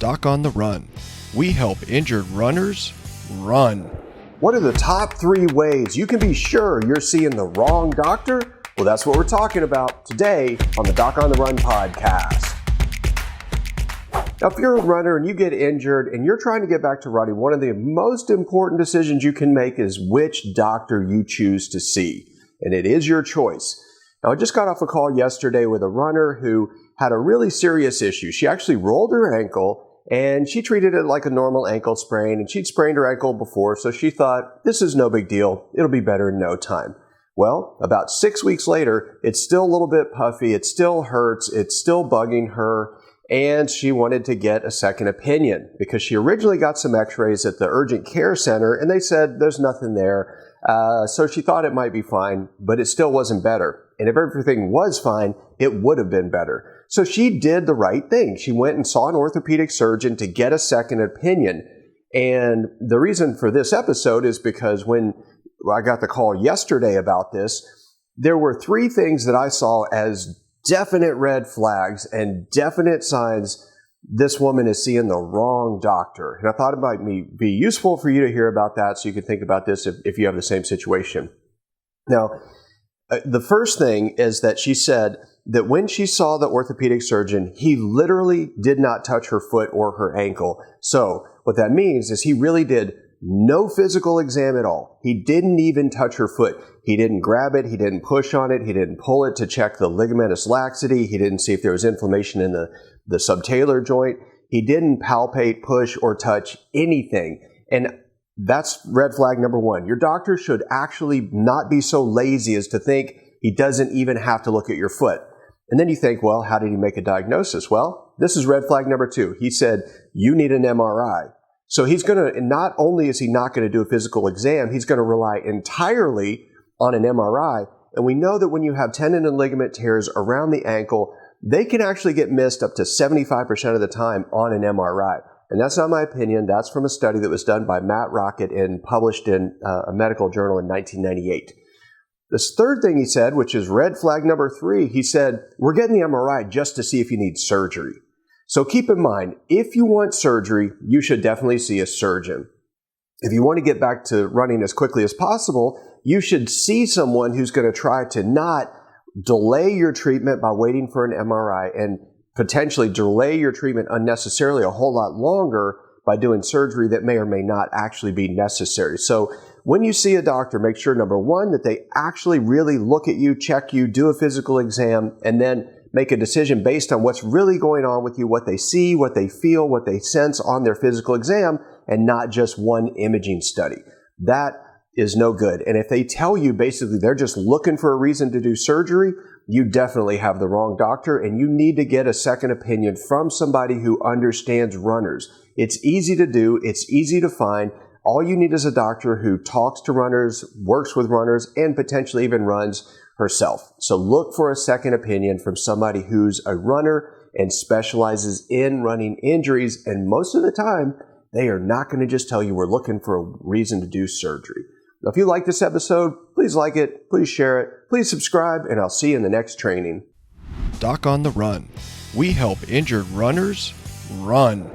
Doc on the Run. We help injured runners run. What are the top 3 ways you can be sure you're seeing the wrong doctor? Well, that's what we're talking about today on the Doc on the Run podcast. Now, if you're a runner and you get injured and you're trying to get back to running, one of the most important decisions you can make is which doctor you choose to see. And it is your choice. Now, I just got off a call yesterday with a runner who had a really serious issue. She actually rolled her ankle and she treated it like a normal ankle sprain, and she'd sprained her ankle before, so she thought, this is no big deal. It'll be better in no time. Well, about 6 weeks later, it's still a little bit puffy. It still hurts. It's still bugging her. And she wanted to get a second opinion because she originally got some x-rays at the urgent care center and they said there's nothing there. So she thought it might be fine, but it still wasn't better. And if everything was fine, it would have been better. So she did the right thing. She went and saw an orthopedic surgeon to get a second opinion. And the reason for this episode is because when I got the call yesterday about this, there were 3 things that I saw as definite red flags and definite signs this woman is seeing the wrong doctor. And I thought it might be useful for you to hear about that so you can think about this if you have the same situation. Now, the first thing is that she said that when she saw the orthopedic surgeon, he literally did not touch her foot or her ankle. So what that means is he really did no physical exam at all. He didn't even touch her foot. He didn't grab it. He didn't push on it. He didn't pull it to check the ligamentous laxity. He didn't see if there was inflammation in the subtalar joint. He didn't palpate, push, or touch anything. And that's red flag number 1. Your doctor should actually not be so lazy as to think he doesn't even have to look at your foot. And then you think, well, how did he make a diagnosis? Well, this is red flag number 2. He said, you need an MRI. So he's going to, not only is he not going to do a physical exam, he's going to rely entirely on an MRI. And we know that when you have tendon and ligament tears around the ankle, they can actually get missed up to 75% of the time on an MRI. And that's not my opinion. That's from a study that was done by Matt Rocket and published in a medical journal in 1998. This third thing he said, which is red flag number 3, he said, we're getting the MRI just to see if you need surgery. So keep in mind, if you want surgery, you should definitely see a surgeon. If you want to get back to running as quickly as possible, you should see someone who's going to try to not delay your treatment by waiting for an MRI and potentially delay your treatment unnecessarily a whole lot longer by doing surgery that may or may not actually be necessary. So when you see a doctor, make sure, number 1, that they actually really look at you, check you, do a physical exam, and then make a decision based on what's really going on with you, what they see, what they feel, what they sense on their physical exam, and not just one imaging study. That is no good. And if they tell you basically they're just looking for a reason to do surgery, you definitely have the wrong doctor, and you need to get a second opinion from somebody who understands runners. It's easy to do. It's easy to find. All you need is a doctor who talks to runners, works with runners, and potentially even runs herself. So look for a second opinion from somebody who's a runner and specializes in running injuries. And most of the time, they are not going to just tell you we're looking for a reason to do surgery. Now, if you like this episode, please like it, please share it, please subscribe, and I'll see you in the next training. Doc on the Run. We help injured runners run.